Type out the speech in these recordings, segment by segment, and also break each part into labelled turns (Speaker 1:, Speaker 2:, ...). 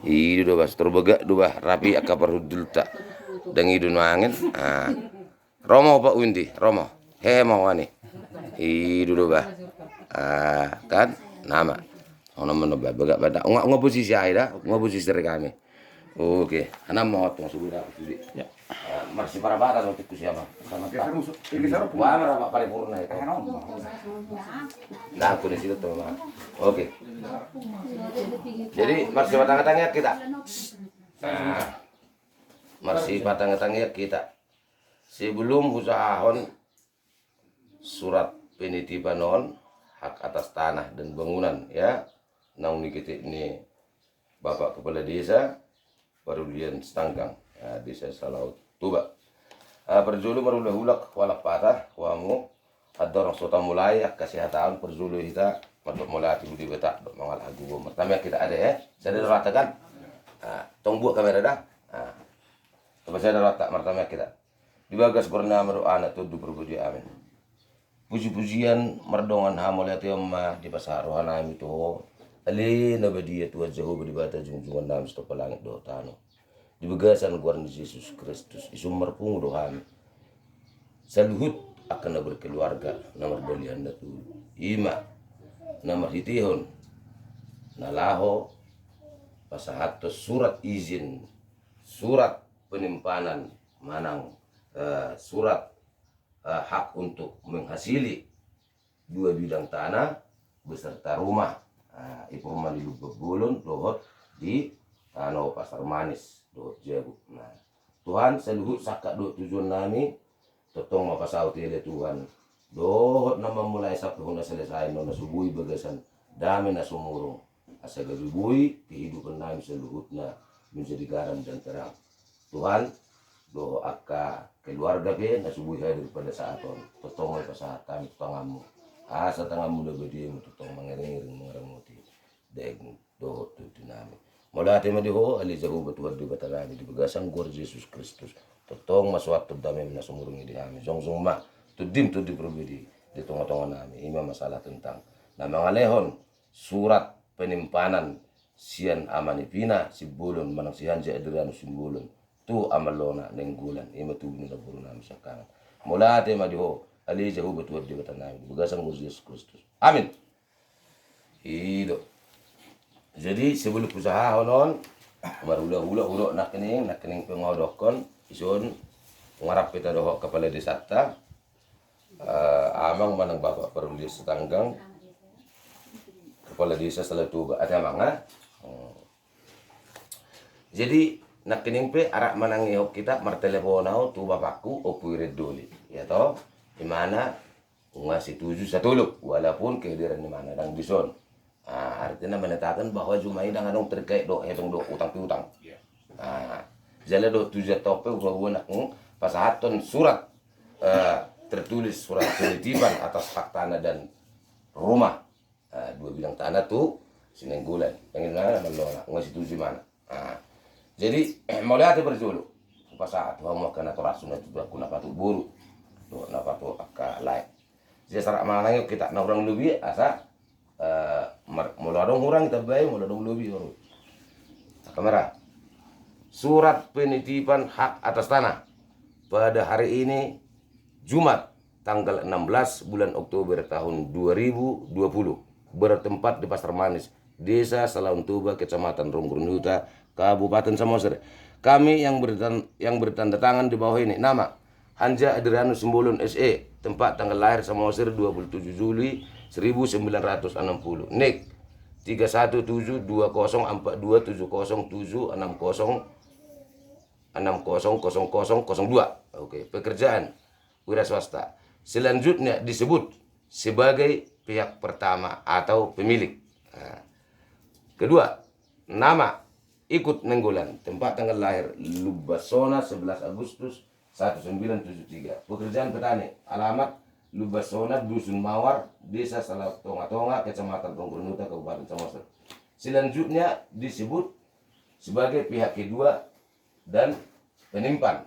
Speaker 1: Idu do bas terbegak do bah rapi akaparudul tak dangi do angin. Romo Pak Winti, Romo. Mau ani. Idu do bah. Kan nama. Ono menobak begak badak. Ngo posisi aida, ngo posisi kami. Oke, anak mau tong sudah. Ya. Masih para bakat untuk siapa? Sama Pak. Wah, meraba paripurna itu. Nah, aku di situ tuh, Mas. Oke. Jadi masih patang-patangnya kita. Masih patang-patangnya kita. Sebelum usahahon surat penitipan non hak atas tanah dan bangunan ya. Naung kita ini Bapak Kepala Desa Parulian Setanggang ya, Desa Salaut Tuba. Perjulu marulahulak walak patah wamu adorong sota mulai kesehatan perjulu kita untuk mulai tibu di betak mangal agu pertama kita ada ya. Saya ada ratakan. Tong buat kamera dah. Coba saya ada rata pertama kita. Dibagas bernama doa anak tuduh berbudi amin. Puji-pujian merdongan hamulat yamma di pasar rohana itu. Ali nabadiyat wajhahu berdibata junjungan nam stop langit do tano. Di begasan guarni Yesus Kristus isu merpungu dohami. Saluhut akan berkeluarga nomor dolian datu. Ima nomor hitihon nalaho pasahatos surat izin surat penyimpanan manang surat hak untuk menghasili 2 bidang tanah beserta rumah. Ibu rumah di Lubuk Bulun, dohot di Tanah Pasar Manis, dohot jago. Nah, Tuhan seluhut sakak dohot tujuan nami, totong apa sauti le Tuhan. Dohot nama mulai sabtu hona selesai nona subui bagasan dami na sumurung. Asa gabibui kehidupan nami seluhutna menjadi garam dan terang. Tuhan doho akka keluarga be na subui hadir pada saat on. Totong apa saat kami tangamu. Asa tangamu lebih totong mengiring mengeremuti deg dohot tu dinami. Mula tema diho ali jahu batuar di batalani di begasan gor Yesus Kristus. Totong maswat tu dami na sumurung di kami. Zong ma tu dim tu di probedi di tengah-tengah nami. Ima masalah tentang na mangalehon surat penyimpanan sian amanipina si bulun manang sihan si adriano simbulun tu amalona nenggulan ima tu bina buru nami sakangan. Mula tema diho ali jahu batuar di batalani di begasan gor Yesus Kristus. Amin. Itu. Jadi sebelum usaha honon marula-hula nak kening pengodokon isun ngarap kita dohok kepala desa ta amang manang Bapak Parulian Setanggang kepala desa Salatuba ada manga. Jadi nak kening pe arak manang ihok kita marteleponau tu bapakku opuire doli ya toh di mana ngasih 7 satuluk walaupun kehadiran di mana dang bison. Artinya menetapkan bahwa Jumai dengan dong terkait do hedong do utang piutang. Jala do 7 tope bahwa nak pasahaton surat tertulis surat penitipan atas hak tanah dan rumah 2 bidang tanah tuh sinenggulan. Yang mana melona ngasih 7 mana. Jadi mulai ada berjulu pasahat mau kena torasun itu aku nak patu buru. Do nak patu akka lain. Jadi sarak manang kita na orang lebih asa mula dong orang kita bayi mula dong lebih orang kamera surat penitipan hak atas tanah pada hari ini Jumat tanggal 16 bulan Oktober tahun 2020 bertempat di Pasar Manis Desa Salaun Tuba Kecamatan Ronggrun Huta Kabupaten Samosir. Kami yang bertanda tangan di bawah ini nama Hanja Adriano Simbolon SE, tempat tanggal lahir Samosir 27 Juli 1960. Nik 3172014070600002. Oke, pekerjaan wira swasta. Selanjutnya disebut sebagai pihak pertama atau pemilik. Kedua, nama ikut nenggolan, tempat tanggal lahir Lubasona 11 Agustus 1973. Pekerjaan petani, alamat Lubasona Dusun Mawar, Desa Salatonga-Tonga, Kecamatan Ronggrun Huta, Kabupaten Samosir. Selanjutnya disebut sebagai pihak kedua dan penimpan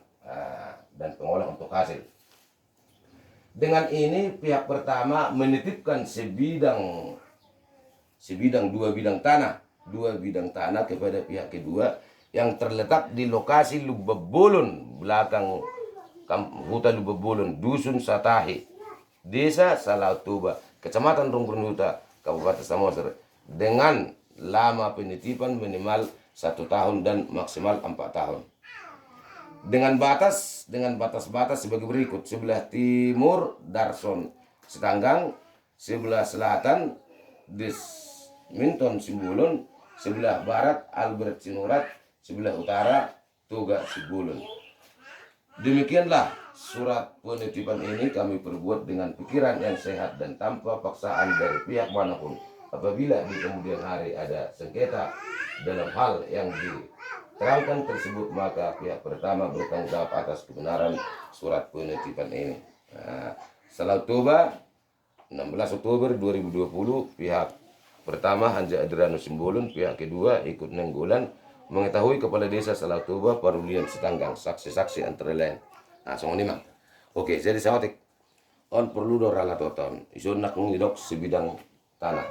Speaker 1: dan pengolah untuk hasil. Dengan ini pihak pertama menitipkan sebidang dua bidang tanah kepada pihak kedua yang terletak di lokasi Lubebulun, belakang hutan Lubebulun, Dusun Satahi, Desa Salautuba, Kecamatan Rungkun Kabupaten Samosir, dengan lama penitipan minimal 1 tahun dan maksimal 4 tahun. Dengan batas-batas sebagai berikut: sebelah timur Darson Setanggang, sebelah selatan Desminton Sibulun, sebelah barat Albert Sinurat, sebelah utara Toga Sibulun. Demikianlah surat penitipan ini kami perbuat dengan pikiran yang sehat dan tanpa paksaan dari pihak manapun. Apabila di kemudian hari ada sengketa dalam hal yang diterangkan tersebut, maka pihak pertama bertanggung jawab atas kebenaran surat penitipan ini. Salautuba 16 Oktober 2020, pihak pertama Hanja Adrianus Simbulun, pihak kedua ikut Nenggolan, mengetahui kepala desa Salautuba Parulian Setanggang, saksi-saksi antara lain. Langsung ini mang. Oke, jadi sahabat on perlu dorang atau ton isu nak ngidok sebidang tanah,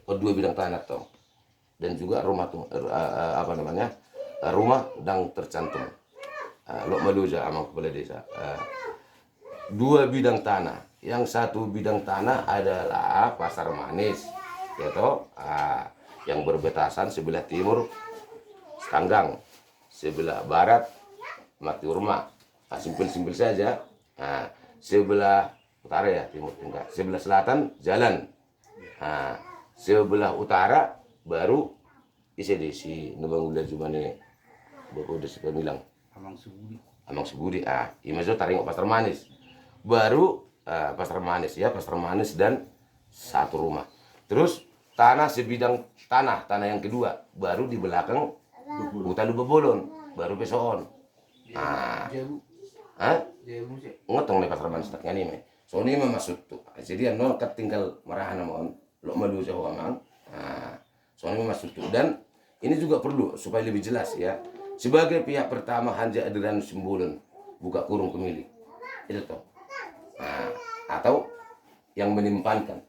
Speaker 1: 2 bidang tanah toh, dan juga rumah tuh rumah dan tercantum Lok Maluja amang kepala desa. 2 bidang tanah, yang 1 bidang tanah adalah Pasar Manis, ya toh, yang berbatasan sebelah timur Setanggang, sebelah barat Mati Urma, simpel-simpel saja. Sebelah utara ya, timur enggak, sebelah selatan Jalan. Sebelah utara baru ICDC Nubangula Jumane Bapak udah bilang Amang Subudi. Imajo taringok Pasar Manis. Baru Pasar Manis ya, Pasar Manis dan 1 rumah. Terus tanah sebidang tanah yang kedua baru di belakang hutan Lubebulun, baru Pesoon. Ngotong nih Pasar Manis tak ngani me. So ini masuk tuh. Jadi nol tinggal marahan sama Lok Malu Jawa Amang. Soalnya masuk tuh, dan ini juga perlu supaya lebih jelas ya. Sebagai pihak pertama Hanja Adrianus Simbulun, buka kurung pemilik. Itu toh. Atau yang menimpankan.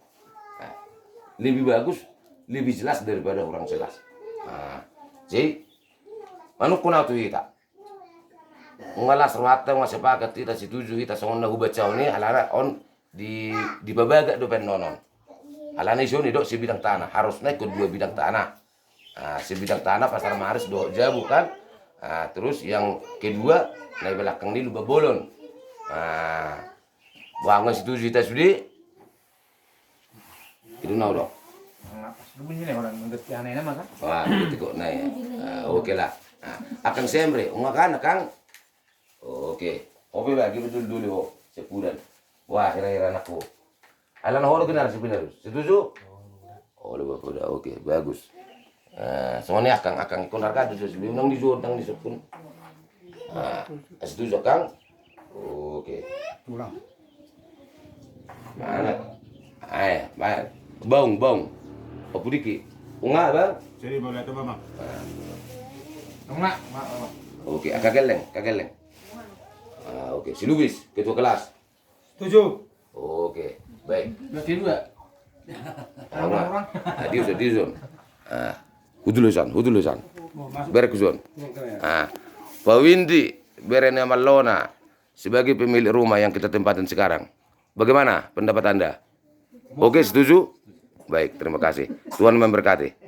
Speaker 1: Lebih bagus, lebih jelas daripada orang jelas. Jadi manuk kuna tu kita. Ngalas rawata masih pakai tidak setuju kita songna hubacau ni alara on di babaga dopen nonon. Alana isu ni dok sebidang tanah harus naik ke 2 bidang tanah. Sebidang tanah Pasar Maris do Jabu kan. Terus yang kedua naik belakang ni Lubebulun. Bangun situ kita sudi. Itu nau dok. Wah, itu kok naik. Oke lah. Akan sembre, ungakan akang. Oke. Oke lagi betul dulu sebulan. Wah, kira-kira anakku. Alan holo kenar sebenarnya. Setuju? Oh, lebih udah oke, bagus. Semuanya akang ikon harga itu sebelum nang dijor nang disepun. Setuju Kang? Oke.
Speaker 2: Pulang.
Speaker 1: Mana? Mana? Bong. Apa diki? Unga bang?
Speaker 2: Jadi boleh itu Bang.
Speaker 3: Enggak.
Speaker 1: Oke, kageleng. Oke, si Lubis, ketua kelas.
Speaker 2: 7.
Speaker 1: Oke, baik.
Speaker 3: Berarti 2.
Speaker 1: Orang. Di zon. Hudulusan. Berkuzon. Pak Windy Berena Malona sebagai pemilik rumah yang kita tempatin sekarang. Bagaimana pendapat Anda? Oke, setuju? Baik, terima kasih. Tuhan memberkati.